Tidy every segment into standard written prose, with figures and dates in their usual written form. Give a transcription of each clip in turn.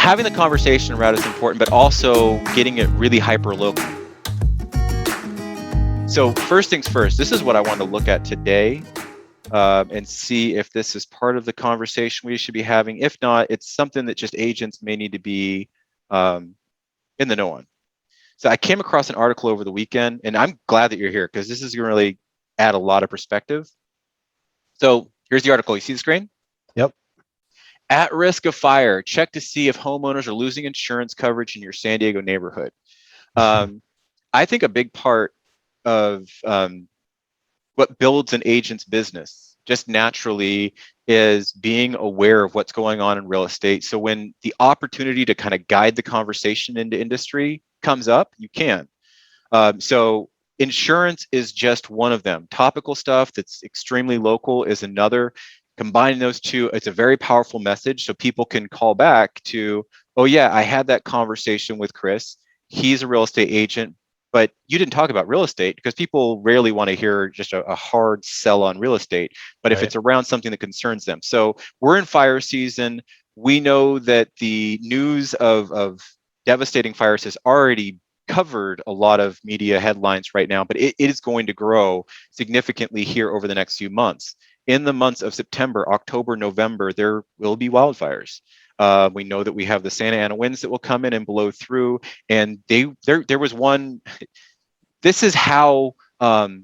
having the conversation around is important, but also getting it really hyper local. So first things first, this is what I want to look at today, and see if this is part of the conversation we should be having. If not, it's something that just agents may need to be in the know on. So I came across an article over the weekend, and I'm glad that you're here because this is going to really add a lot of perspective. So here's the article. You see the screen? Yep. At risk of fire, check to see if homeowners are losing insurance coverage in your San Diego neighborhood. I think a big part of what builds an agent's business just naturally is being aware of what's going on in real estate. So when the opportunity to kind of guide the conversation into industry comes up, you can. So insurance is just one of them. Topical stuff that's extremely local is another. Combining those two, it's a very powerful message. So people can call back to, oh yeah, I had that conversation with Chris. He's a real estate agent, but you didn't talk about real estate because people rarely want to hear just a hard sell on real estate. But if it's around something that concerns them. So we're in fire season. We know that the news of devastating fires has already covered a lot of media headlines right now, but it is going to grow significantly here over the next few months. In the months of September, October, November, there will be wildfires. We know that we have the Santa Ana winds that will come in and blow through. And there was one. This is how what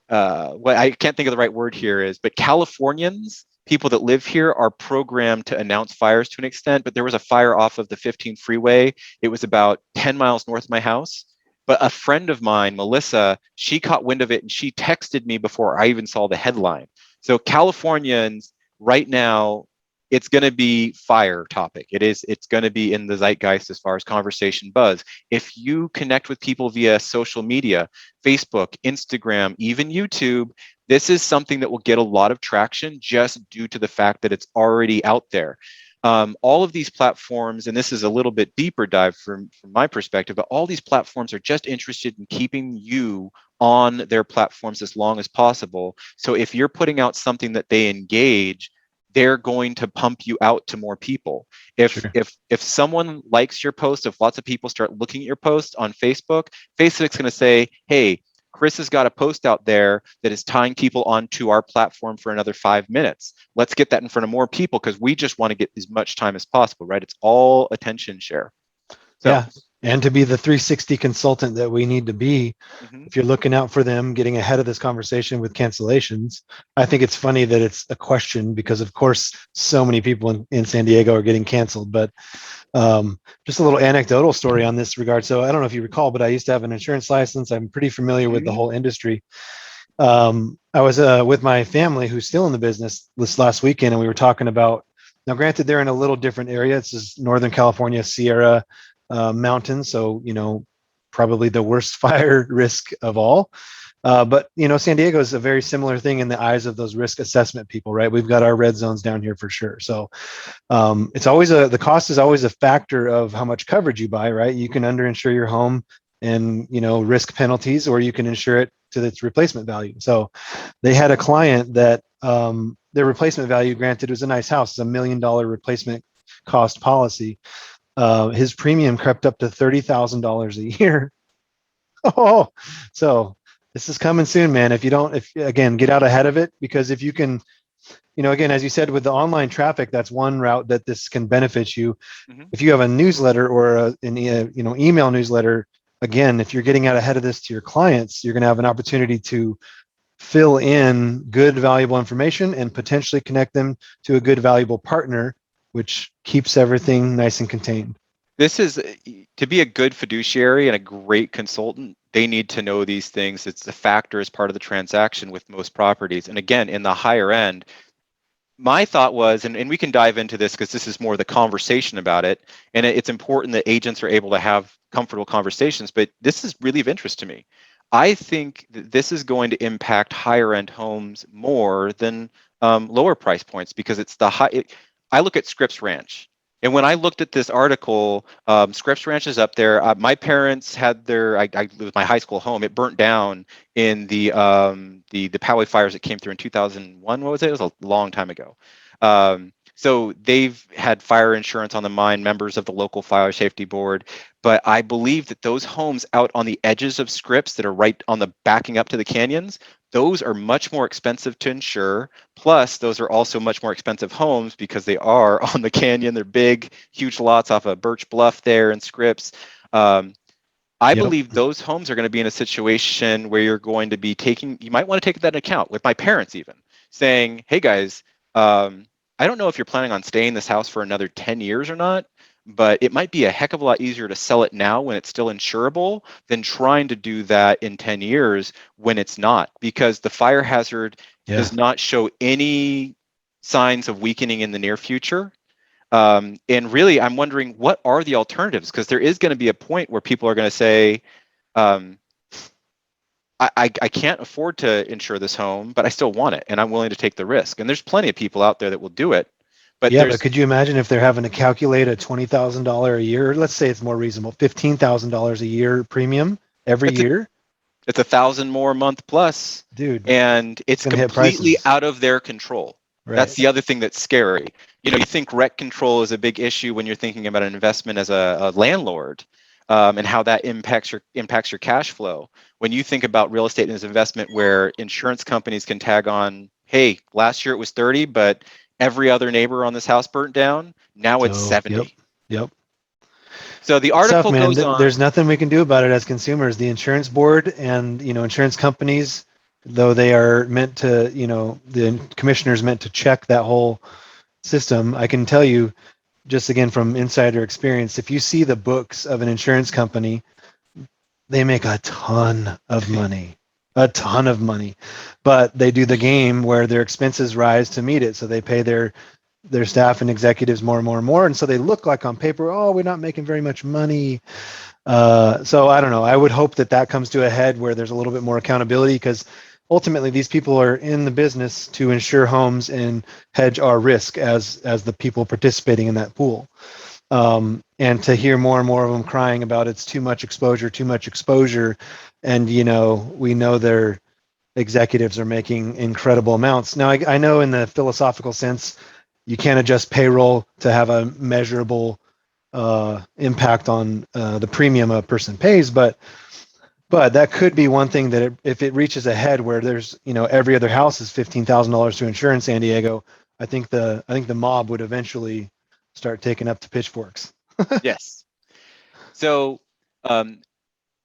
I can't think of the right word here is, but Californians, people that live here, are programmed to announce fires to an extent. But there was a fire off of the 15 freeway. It was about 10 miles north of my house. But a friend of mine, Melissa, she caught wind of it and she texted me before I even saw the headline. So Californians right now, it's going to be fire topic. It's going to be in the zeitgeist as far as conversation buzz. If you connect with people via social media, Facebook, Instagram, even YouTube, this is something that will get a lot of traction just due to the fact that it's already out there. All of these platforms, and this is a little bit deeper dive from my perspective, but all these platforms are just interested in keeping you on their platforms as long as possible. So if you're putting out something that they engage, they're going to pump you out to more people. If someone likes your post, if lots of people start looking at your post on Facebook, Facebook's going to say, hey, Chris has got a post out there that is tying people onto our platform for another 5 minutes. Let's get that in front of more people because we just want to get as much time as possible, right? It's all attention share. So, yeah, and to be the 360 consultant that we need to be, if you're looking out for them, getting ahead of this conversation with cancellations. I think it's funny that it's a question because, of course, so many people in San Diego are getting canceled. But just a little anecdotal story on this regard. So I don't know if you recall, but I used to have an insurance license. I'm pretty familiar with the whole industry. I was with my family who's still in the business this last weekend, and we were talking about, now granted, they're in a little different area. It's just Northern California, Sierra mountains. So, probably the worst fire risk of all. But, San Diego is a very similar thing in the eyes of those risk assessment people, right? We've got our red zones down here for sure. So it's always the cost is always a factor of how much coverage you buy, right? You can underinsure your home and, risk penalties, or you can insure it to its replacement value. So they had a client that their replacement value, granted, it was a nice house, it's $1 million replacement cost policy. His premium crept up to $30,000 a year. Oh, so this is coming soon, man. If again, get out ahead of it, because if you can, again, as you said, with the online traffic, that's one route that this can benefit you. If you have a newsletter or an email newsletter, again, if you're getting out ahead of this to your clients, you're going to have an opportunity to fill in good, valuable information and potentially connect them to a good, valuable partner, which keeps everything nice and contained. This is, to be a good fiduciary and a great consultant, they need to know these things. It's a factor as part of the transaction with most properties. And again, in the higher end, my thought was, and we can dive into this because this is more the conversation about it, and it's important that agents are able to have comfortable conversations, but this is really of interest to me. I think that this is going to impact higher end homes more than lower price points, because it's I look at Scripps Ranch. And when I looked at this article, Scripps Ranch is up there. My parents had it was my high school home. It burnt down in the Poway fires that came through in 2001. What was it? It was a long time ago. So they've had fire insurance on the mine, members of the local fire safety board. But I believe that those homes out on the edges of scripts that are right on the backing up to the canyons, those are much more expensive to insure. Plus, those are also much more expensive homes because they are on the canyon. They're big, huge lots off of Birch Bluff there and Scripps. I Yep. believe those homes are going to be in a situation where you're going to be taking, you might want to take that into account with my parents, even saying, hey guys, I don't know if you're planning on staying in this house for another 10 years or not, but it might be a heck of a lot easier to sell it now when it's still insurable than trying to do that in 10 years when it's not, because the fire hazard Yeah. does not show any signs of weakening in the near future. And really, I'm wondering what are the alternatives? Because there is going to be a point where people are going to say, um, I can't afford to insure this home, but I still want it, and I'm willing to take the risk. And there's plenty of people out there that will do it. But Yeah, but there's could you imagine if they're having to calculate a $20,000 a year? Let's say it's more reasonable, $15,000 a year premium every it's a year, it's 1,000 more a month plus, dude. and It's it's gonna hit completely prices, out of their control. That's right? the other thing that's scary. You think rent control is a big issue when you're thinking about an investment as a landlord, and how that impacts your cash flow. When you think about real estate as an investment where insurance companies can tag on, hey, last year it was 30, but every other neighbor on this house burnt down. Now it's So, yep, 70. yep. So the It's tough, article man. goes on. There's nothing we can do about it as consumers. The insurance board and insurance companies, though they are meant to, the commissioners meant to check that whole system. I can tell you, just again from insider experience, if you see the books of an insurance company, they make a ton of money, a ton of money, but they do the game where their expenses rise to meet it. So they pay their staff and executives more and more and more, and so they look like on paper, oh, we're not making very much money. So I don't know. I would hope that that comes to a head where there's a little bit more accountability, because ultimately these people are in the business to insure homes and hedge our risk as the people participating in that pool. And to hear more and more of them crying about it's too much exposure, and we know their executives are making incredible amounts. Now, I know in the philosophical sense, you can't adjust payroll to have a measurable impact on the premium a person pays, but that could be one thing that if it reaches a head where there's every other house is $15,000 to insure in San Diego, I think the mob would eventually start taking up the pitchforks. Yes. So um,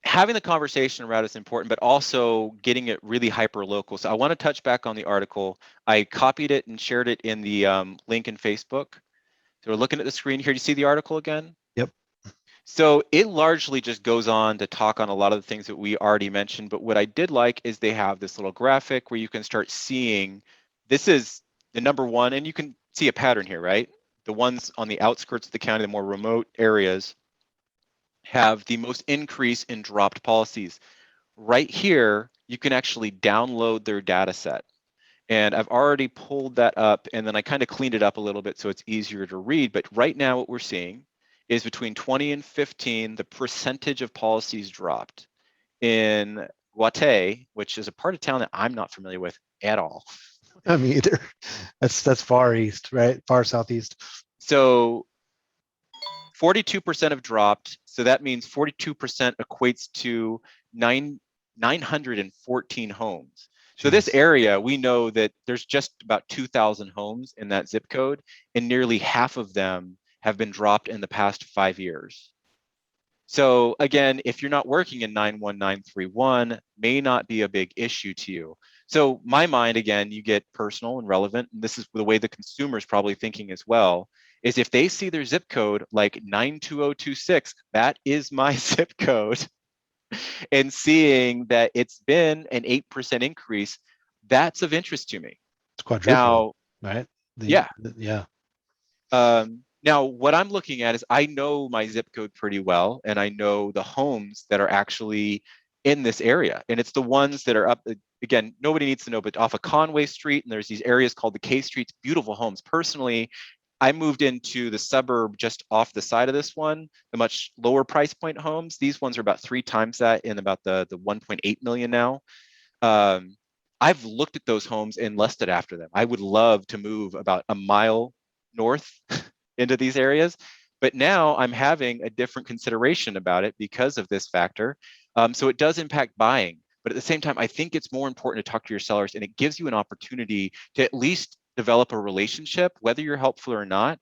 having the conversation around it's important, but also getting it really hyper local. So I want to touch back on the article. I copied it and shared it in the link in Facebook. So we're looking at the screen here. Do you see the article again? Yep. So it largely just goes on to talk on a lot of the things that we already mentioned. But what I did like is they have this little graphic where you can start seeing this is the number one, and you can see a pattern here, right? The ones on the outskirts of the county, the more remote areas, have the most increase in dropped policies. Right here, you can actually download their data set. And I've already pulled that up, and then I kind of cleaned it up a little bit so it's easier to read. But right now, what we're seeing is between 20 and 15, the percentage of policies dropped. In Guate, which is a part of town that I'm not familiar with at all. Me either. That's far east, right? Far southeast. So 42% have dropped. So that means 42% equates to 914 homes. So this Jeez. area, we know that there's just about 2,000 homes in that zip code, and nearly half of them have been dropped in the past 5 years. So again, if you're not working in 91931, may not be a big issue to you. So my mind, again, you get personal and relevant, and this is the way the consumer is probably thinking as well, is if they see their zip code like 92026, that is my zip code, and seeing that it's been an 8% increase, that's of interest to me. It's quadrupled, Now, right? yeah, Yeah. now, what I'm looking at is I know my zip code pretty well, and I know the homes that are actually in this area. And it's the ones that are up, again, nobody needs to know, but off of Conway Street, and there's these areas called the K Streets, beautiful homes. Personally, I moved into the suburb just off the side of this one, the much lower price point homes. These ones are about 3 times that in about the 1.8 million now. Um, I've looked at those homes and listed after them. I would love to move about a mile north into these areas. But now I'm having a different consideration about it because of this factor. So it does impact buying. But at the same time, I think it's more important to talk to your sellers, and it gives you an opportunity to at least develop a relationship, whether you're helpful or not.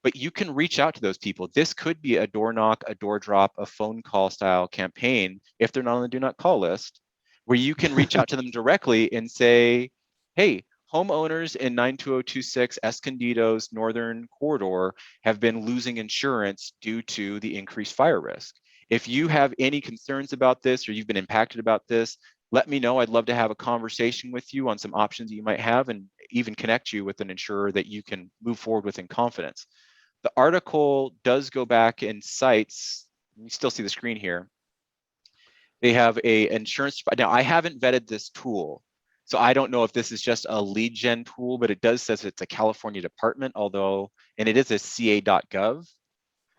But you can reach out to those people. This could be a door knock, a door drop, a phone call style campaign if they're not on the do not call list, where you can reach out to them directly and say, hey, homeowners in 92026 Escondido's northern corridor have been losing insurance due to the increased fire risk. If you have any concerns about this or you've been impacted about this, let me know. I'd love to have a conversation with you on some options that you might have and even connect you with an insurer that you can move forward with in confidence. The article does go back and cites, you still see the screen here. They have a insurance. Now, I haven't vetted this tool, so I don't know if this is just a lead gen tool, but it does says it's a California department, although, and it is a ca.gov.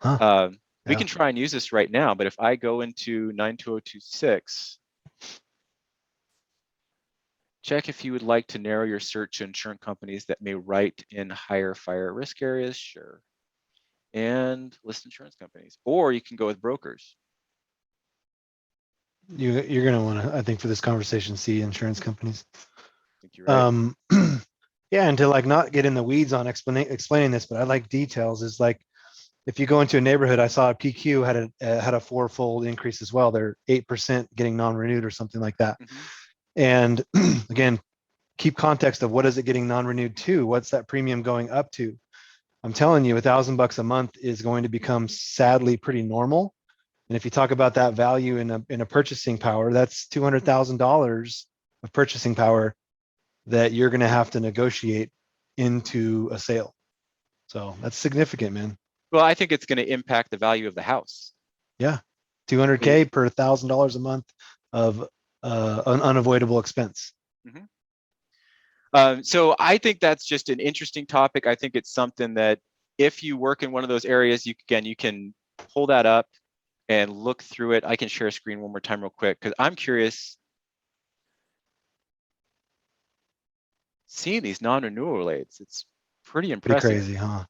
Huh. We Yeah. can try and use this right now, but if I go into 92026, check if you would like to narrow your search to insurance companies that may write in higher fire risk areas, sure. And list insurance companies, or you can go with brokers. You're going to want to, I think, for this conversation, see insurance companies. I think you're right. Yeah, and to like not get in the weeds on explaining this, but I like details. Is like if you go into a neighborhood, I saw PQ had a fourfold increase as well. They're 8% getting non-renewed or something like that. Mm-hmm. And again, keep context of what is it getting non-renewed to? What's that premium going up to? I'm telling you, $1,000 a month is going to become sadly pretty normal. And if you talk about that value in a purchasing power, that's $200,000 of purchasing power that you're going to have to negotiate into a sale. So that's significant, man. Well, I think it's going to impact the value of the house. Yeah, 200K per $1,000 a month of an unavoidable expense. Mm-hmm. So I think that's just an interesting topic. I think it's something that if you work in one of those areas, you can pull that up and look through it. I can share a screen one more time real quick because I'm curious. Seeing these non-renewal rates, it's pretty Pretty impressive. crazy, huh?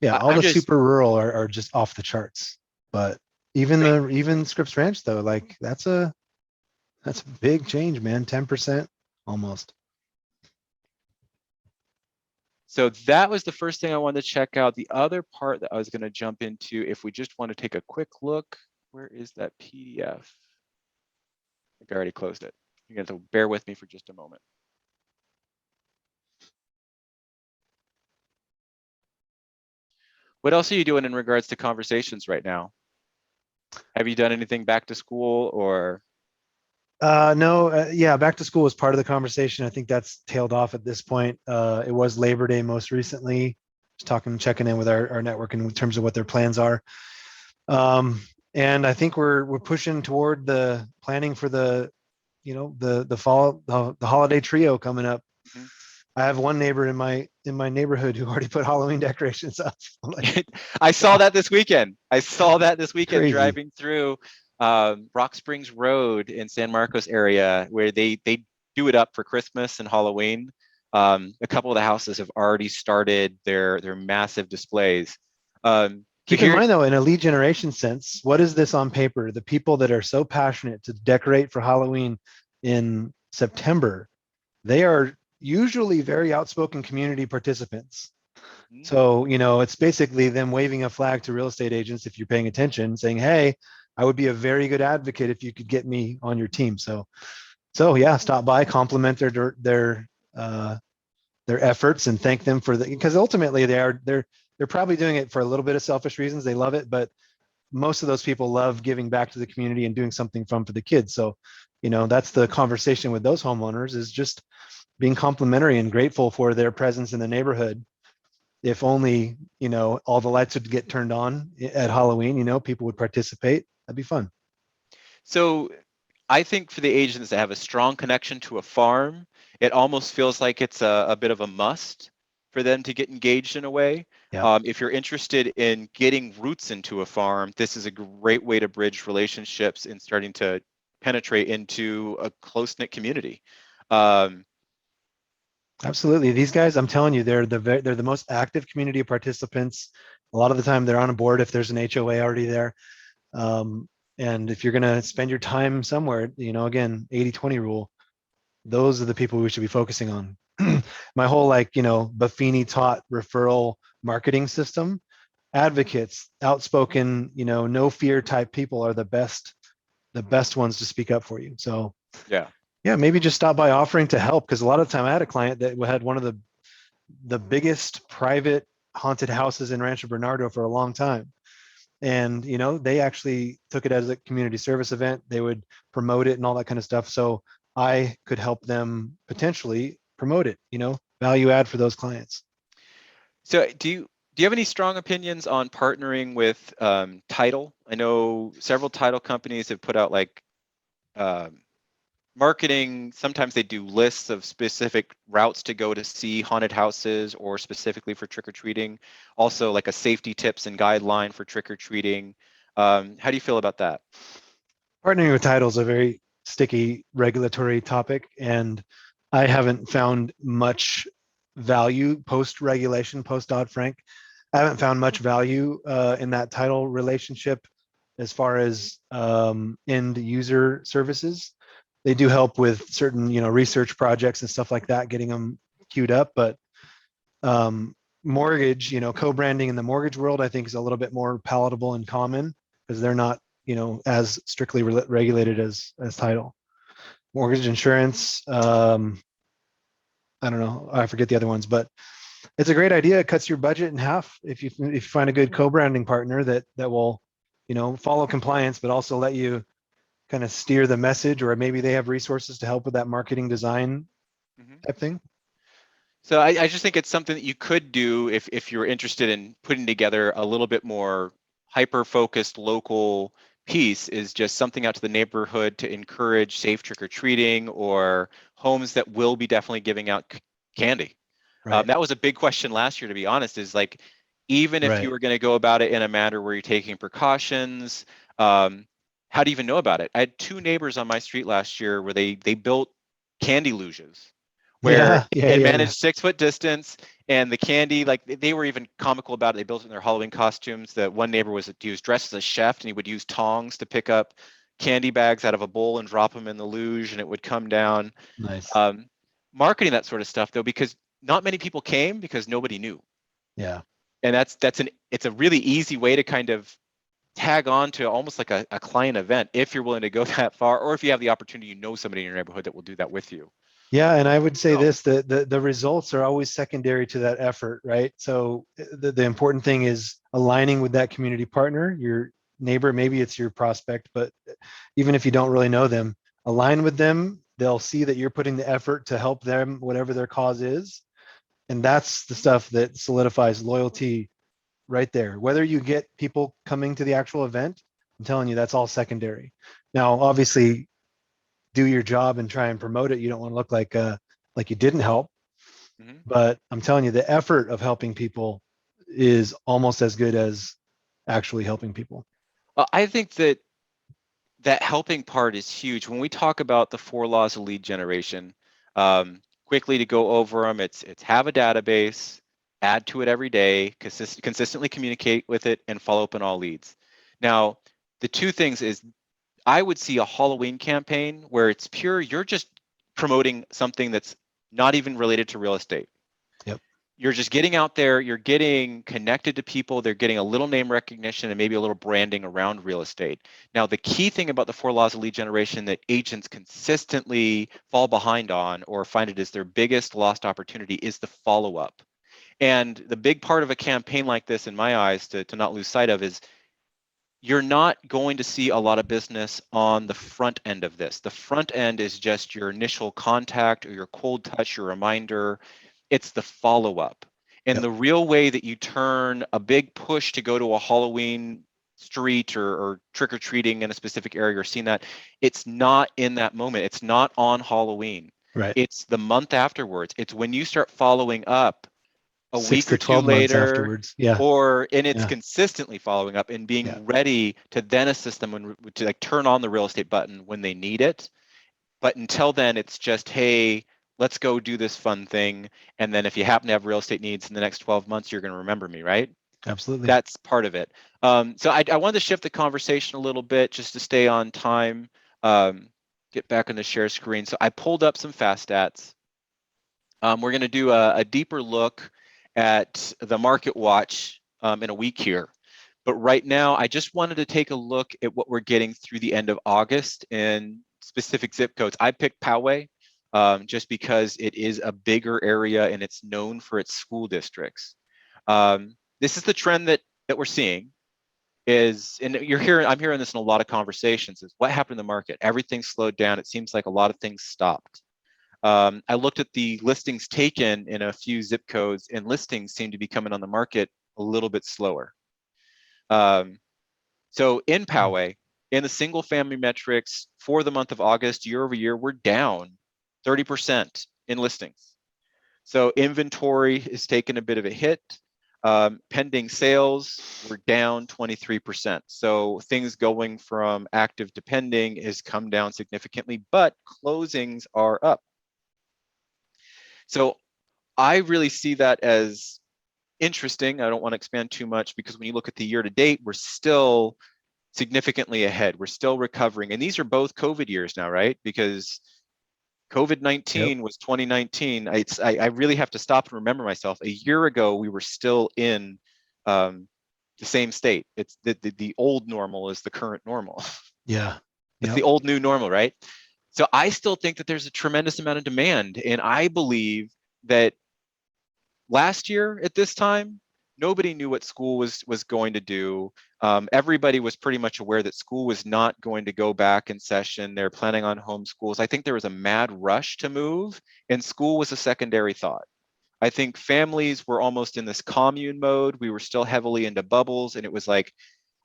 Yeah, all I'm the just super rural are just off the charts. But even Scripps Ranch though, like that's a big change, man. 10% almost. so that was the first thing I wanted to check out. The other part that I was going to jump into, if we just want to take a quick look, where is that PDF? I think I already closed it. You're going to have to bear with me for just a moment. What else are you doing in regards to conversations right now? Have you done anything back to school or? No, yeah, back to school was part of the conversation. I think that's tailed off at this point. It was Labor Day most recently. Just checking in with our network in terms of what their plans are. And I think we're pushing toward the planning for the fall, the holiday trio coming up. Mhm. I have one neighbor in my neighborhood who already put Halloween decorations up. Like, I saw that this weekend. Crazy. Driving through Rock Springs Road in San Marcos area where they do it up for Christmas and Halloween. A couple of the houses have already started their massive displays. So Keep in here, mind though, in a lead generation sense, what is this on paper? The people that are so passionate to decorate for Halloween in September, they are usually very outspoken community participants. So, it's basically them waving a flag to real estate agents if you're paying attention, saying, "Hey, I would be a very good advocate if you could get me on your team." So yeah, stop by, compliment their efforts, and thank them for because ultimately they're probably doing it for a little bit of selfish reasons. They love it, but most of those people love giving back to the community and doing something fun for the kids. So, that's the conversation with those homeowners, is just being complimentary and grateful for their presence in the neighborhood. If only, all the lights would get turned on at Halloween, people would participate. That'd be fun. so I think for the agents that have a strong connection to a farm, it almost feels like it's a bit of a must for them to get engaged in a way. Yeah. If you're interested in getting roots into a farm, this is a great way to bridge relationships and starting to penetrate into a close-knit community. Um, Absolutely. These guys, I'm telling you, they're the most active community participants. A lot of the time they're on a board if there's an HOA already there. Um, and if you're going to spend your time somewhere, again, 80/20 rule, those are the people we should be focusing on. My whole Buffini taught referral marketing system, advocates, outspoken, no fear type people are the best ones to speak up for you. So Yeah. yeah, maybe just stop by offering to help, because a lot of the time I had a client that had one of the biggest private haunted houses in Rancho Bernardo for a long time. And they actually took it as a community service event. They would promote it and all that kind of stuff. So I could help them potentially promote it, value add for those clients. So do you have any strong opinions on partnering with title? I know several title companies have put out like um, marketing. Sometimes they do lists of specific routes to go to see haunted houses or specifically for trick or treating. Also, like a safety tips and guideline for trick or treating. How do you feel about that? Partnering with title is a very sticky regulatory topic, and I haven't found much value post regulation, post Dodd-Frank. I haven't found much value in that title relationship as far as end user services. They do help with certain, research projects and stuff like that, getting them queued up. But mortgage, co-branding in the mortgage world, I think is a little bit more palatable and common because they're not, as strictly regulated as title. Mortgage insurance, I don't know, I forget the other ones, but it's a great idea. It cuts your budget in half if you find a good co-branding partner that will, follow compliance, but also let you kind of steer the message, or maybe they have resources to help with that marketing design Mhm. type thing. So I just think it's something that you could do if you're interested in putting together a little bit more hyper-focused local piece, is just something out to the neighborhood to encourage safe trick-or-treating or homes that will be definitely giving out candy. Right. That was a big question last year, to be honest, is like, even if you Right. were going to go about it in a manner where you're taking precautions, um, how do you even know about it? I had two neighbors on my street last year where they built candy luges where Yeah. Yeah. it Yeah. Yeah. managed 6 foot distance, and the candy, like they were even comical about it. They built it in their Halloween costumes. That one neighbor he was dressed as a chef, and he would use tongs to pick up candy bags out of a bowl and drop them in the luge, and it would come down. Nice. Um, Marketing that sort of stuff though, because not many people came because nobody knew, Yeah. and it's a really easy way to kind of tag on to almost like a client event if you're willing to go that far, or if you have the opportunity, somebody in your neighborhood that will do that with you. Yeah, and I would say So. this, the results are always secondary to that effort, right? So the important thing is aligning with that community partner, your neighbor, maybe it's your prospect, but even if you don't really know them, align with them. They'll see that you're putting the effort to help them, whatever their cause is. And that's the stuff that solidifies loyalty right there. Whether you get people coming to the actual event, I'm telling you, that's all secondary. Now, obviously, do your job and try and promote it. You don't want to look like you didn't help, Mhm. but I'm telling you, the effort of helping people is almost as good as actually helping people. Well, I think that helping part is huge. When we talk about the 4 laws of lead generation, quickly to go over them, it's have a database, add to it every day, consistently communicate with it, and follow up on all leads. Now, the two things is I would see a Halloween campaign where it's pure, you're just promoting something that's not even related to real estate. Yep. You're just getting out there, you're getting connected to people, they're getting a little name recognition and maybe a little branding around real estate. Now, the key thing about the 4 laws of lead generation that agents consistently fall behind on or find it as their biggest lost opportunity is the follow up. And the big part of a campaign like this, in my eyes, to not lose sight of, is you're not going to see a lot of business on the front end of this. The front end is just your initial contact or your cold touch, your reminder. It's the follow up. And Yep. the real way that you turn a big push to go to a Halloween street or trick or treating in a specific area or seeing that, it's not in that moment. It's not on Halloween. Right. It's the month afterwards. It's when you start following up a Six week or to two 12 months later, afterwards. Yeah. and it's Yeah. consistently following up and Yeah. being ready to then assist them to like turn on the real estate button when they need it. But until then, it's just, hey, let's go do this fun thing. And then if you happen to have real estate needs in the next 12 months, you're going to remember me, right? Absolutely. That's part of it. So I wanted to shift the conversation a little bit just to stay on time. Get back on the share screen. So I pulled up some fast stats. We're going to do a deeper look at the market watch in a week here. But right now, I just wanted to take a look at what we're getting through the end of August in specific zip codes. I picked Poway just because it is a bigger area and it's known for its school districts. This is the trend that we're seeing is, and I'm hearing this in a lot of conversations, is what happened in the market? Everything slowed down. It seems like a lot of things stopped. I looked at the listings taken in a few zip codes, and listings seem to be coming on the market a little bit slower. So in Poway, in the single family metrics for the month of August, year over year, we're down 30% in listings. So inventory is taking a bit of a hit. Pending sales were down 23%. So things going from active to pending has come down significantly, but closings are up. So I really see that as interesting. I don't want to expand too much because when you look at the year to date, we're still significantly ahead. We're still recovering. And these are both COVID years now, right? Because COVID-19 was 2019. I really have to stop and remember myself. A year ago, we were still in the same state. It's the old normal is the current normal. Yeah. It's the old new normal, right? So I still think that there's a tremendous amount of demand. And I believe that last year at this time, nobody knew what school was going to do. Everybody was pretty much aware that school was not going to go back in session. They're planning on homeschools. I think there was a mad rush to move, and school was a secondary thought. I think families were almost in this commune mode. We were still heavily into bubbles, and it was like,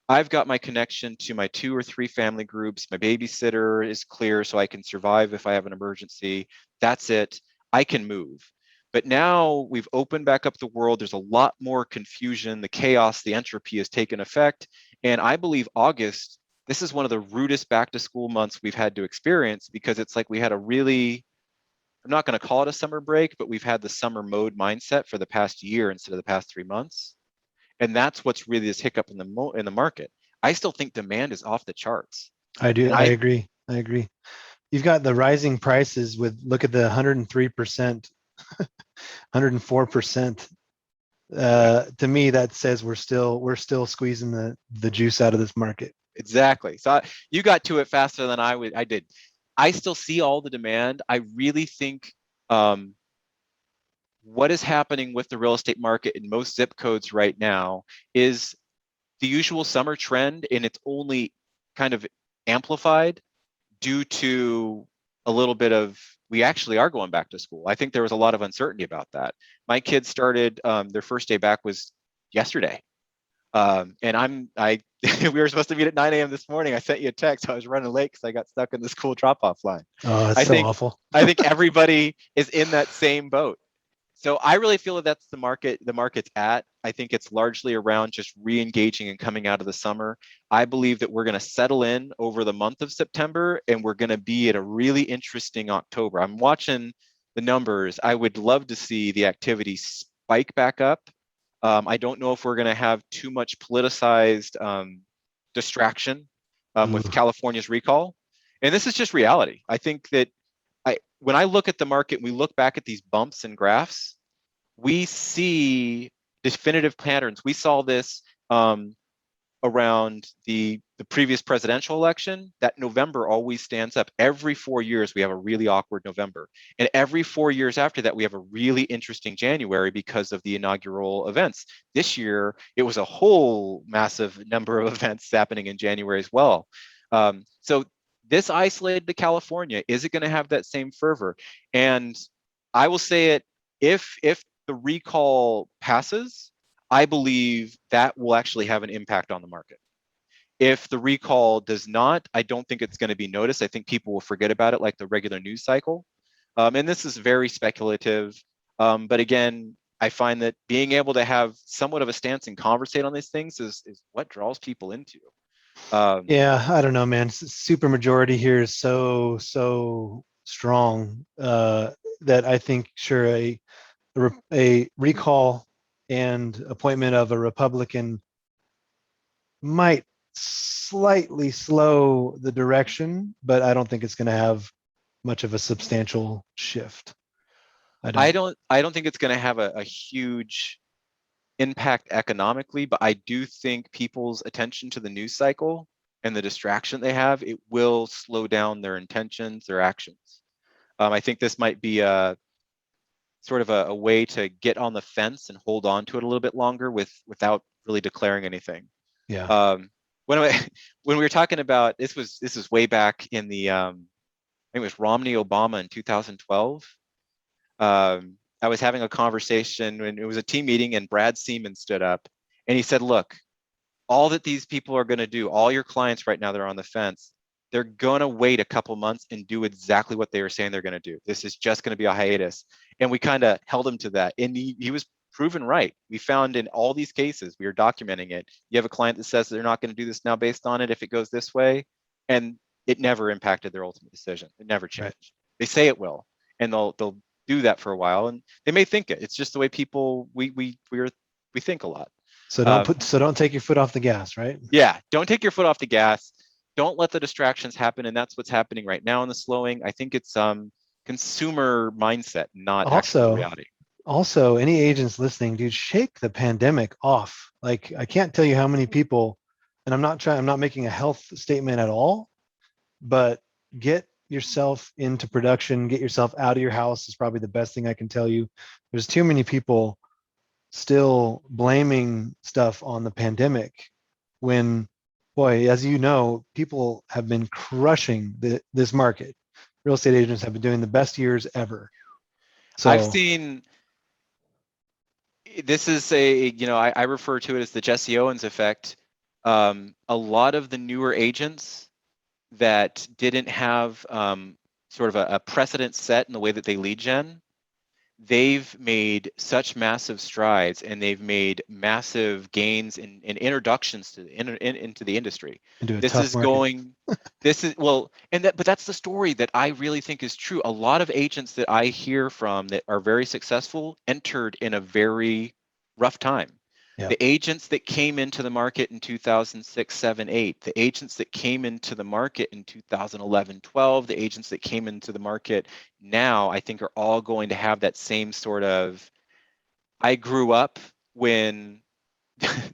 I've got my connection to my 2 or 3 family groups. My babysitter is clear so I can survive if I have an emergency. That's it. I can move. But now we've opened back up the world. There's a lot more confusion. The chaos, the entropy has taken effect. And I believe August, this is one of the rudest back to school months we've had to experience because it's like we had a really, I'm not going to call it a summer break, but we've had the summer mode mindset for the past year instead of the past 3 months. And that's what's really this hiccup in the market. I still think demand is off the charts. I do. And I agree. I agree. You've got the rising prices with, look at the 103%, 104%. To me, that says we're still squeezing the juice out of this market. Exactly. So you got to it faster than I did. I still see all the demand. I really think what is happening with the real estate market in most zip codes right now is the usual summer trend, and it's only kind of amplified due to a little bit of, we actually are going back to school. I think there was a lot of uncertainty about that. My kids started, their first day back was yesterday. And we were supposed to meet at 9 a.m. this morning. I sent you a text. I was running late because I got stuck in the school drop-off line. Oh, that's so awful. I think everybody is in that same boat. So I really feel that that's the market's at. I think it's largely around just re-engaging and coming out of the summer. I believe that we're going to settle in over the month of September, and we're going to be at a really interesting October. I'm watching the numbers. I would love to see the activity spike back up. I don't know if we're going to have too much politicized distraction with California's recall. And this is just reality. I think that when I look at the market and we look back at these bumps and graphs, we see definitive patterns. We saw this around the previous presidential election. That November always stands up. Every 4 years, we have a really awkward November. And every 4 years after that, we have a really interesting January because of the inaugural events. This year, it was a whole massive number of events happening in January as well. So this isolated to California, is it going to have that same fervor? And I will say it, if the recall passes, I believe that will actually have an impact on the market. If the recall does not, I don't think it's going to be noticed. I think people will forget about it like the regular news cycle. And this is very speculative. But again, I find that being able to have somewhat of a stance and conversate on these things is what draws people into. Yeah, I don't know, man. Super majority here is so strong. that I think sure a recall and appointment of a Republican might slightly slow the direction, but I don't think it's going to have much of a substantial shift. I don't. I don't think it's going to have a huge impact economically, but I do think people's attention to the news cycle and the distraction they have, it will slow down their intentions, their actions. I think this might be a sort of a way to get on the fence and hold on to it a little bit longer without really declaring anything. Yeah. When I, when we were talking about this was way back in the I think it was Romney Obama in 2012. I was having a conversation when it was a team meeting, and Brad Seaman stood up and he said, "Look, all that these people are going to do, all your clients right now that are on the fence, they're going to wait a couple months and do exactly what they were saying they're going to do. This is just going to be a hiatus." And we kind of held him to that. And he was proven right. We found in all these cases, we were documenting it. You have a client that says they're not going to do this now based on it if it goes this way. And it never impacted their ultimate decision. It never changed. Right. They say it will, and they'll do that for a while. And they may think it. It's just the way people, we think a lot. So don't take your foot off the gas, right? Yeah, don't take your foot off the gas. Don't let the distractions happen, and that's what's happening right now in the slowing. I think it's consumer mindset, not actual reality. Also, any agents listening, dude, shake the pandemic off. Like, I can't tell you how many people, and I'm not making a health statement at all, but get yourself into production, get yourself out of your house is probably the best thing I can tell you. There's too many people still blaming stuff on the pandemic when, boy, as you know, people have been crushing this market. Real estate agents have been doing the best years ever. So I've seen, this is I refer to it as the Jesse Owens effect. A lot of the newer agents that didn't have sort of a precedent set in the way that they lead gen, they've made such massive strides, and they've made massive gains in introductions to into the industry. This is but that's the story that I really think is true. A lot of agents that I hear from that are very successful entered in a very rough time. Yep. The agents that came into the market in 2006, 7, 8, the agents that came into the market in 2011, 12, the agents that came into the market now, I think are all going to have that same sort of, I grew up when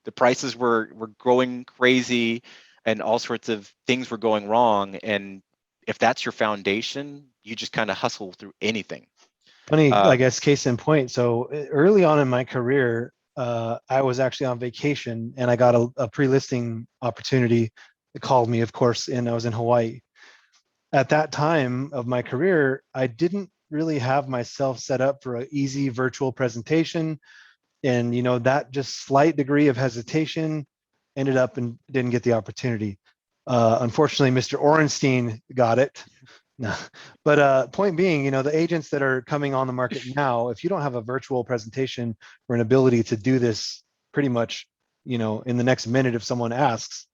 the prices were going crazy and all sorts of things were going wrong. And if that's your foundation, you just kind of hustle through anything. Funny, I guess, case in point. So early on in my career, I was actually on vacation and I got a pre-listing opportunity that called me, of course, and I was in Hawaii. At that time of my career, I didn't really have myself set up for an easy virtual presentation. And, that just slight degree of hesitation ended up and didn't get the opportunity. Unfortunately, Mr. Orenstein got it. No. But point being, the agents that are coming on the market now, if you don't have a virtual presentation or an ability to do this pretty much, in the next minute if someone asks,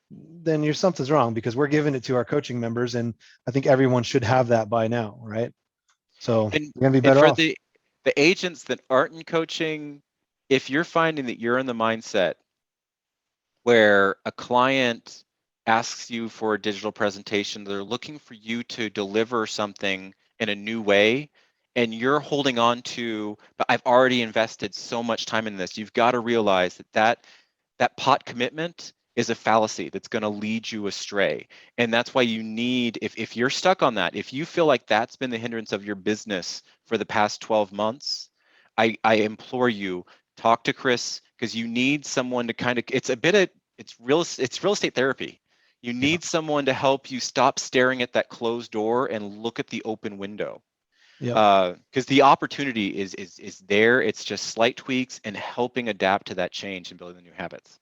then something's wrong, because we're giving it to our coaching members, and I think everyone should have that by now, right? So you're gonna be better off. The agents that aren't in coaching, if you're finding that you're in the mindset where a client asks you for a digital presentation, they're looking for you to deliver something in a new way, and you're holding on to, but I've already invested so much time in this, you've got to realize that pot commitment is a fallacy that's going to lead you astray. And that's why you need, if you're stuck on that, if you feel like that's been the hindrance of your business for the past 12 months, I implore you, talk to Chris, because you need someone to kind of, it's real estate therapy. You need someone to help you stop staring at that closed door and look at the open window. Because the opportunity is there. It's just slight tweaks and helping adapt to that change and building the new habits.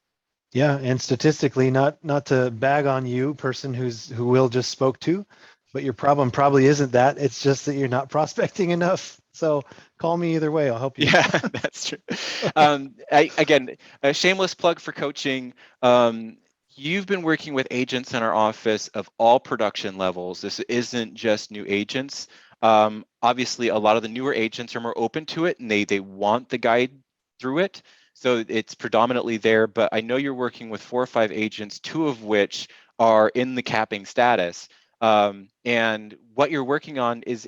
Yeah, and statistically, not to bag on you, person who Will just spoke to, but your problem probably isn't that. It's just that you're not prospecting enough. So call me either way. I'll help you. Yeah, that's true. Again, a shameless plug for coaching. You've been working with agents in our office of all production levels. This isn't just new agents. Obviously, a lot of the newer agents are more open to it, and they want the guide through it. So it's predominantly there, but I know you're working with 4 or 5 agents, 2 of which are in the capping status. And what you're working on is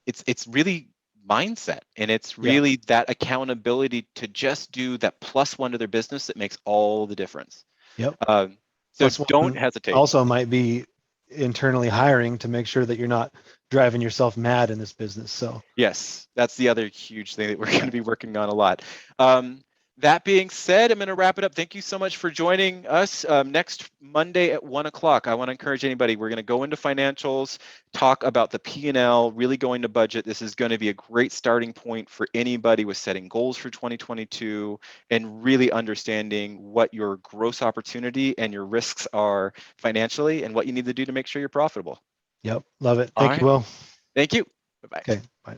it's really mindset, and it's Yeah. really that accountability to just do that +1 to their business that makes all the difference. Yep. So Plus don't one hesitate. also might be internally hiring to make sure that you're not driving yourself mad in this business. So Yes, that's the other huge thing that we're going yeah. to be working on a lot. That being said, I'm going to wrap it up. Thank you so much for joining us. Next Monday at 1 o'clock, I want to encourage anybody. We're going to go into financials, talk about the P&L, really go into budget. This is going to be a great starting point for anybody with setting goals for 2022 and really understanding what your gross opportunity and your risks are financially and what you need to do to make sure you're profitable. Yep. Love it. All Thank you, right. Will. Thank you. Bye-bye. Okay. Bye.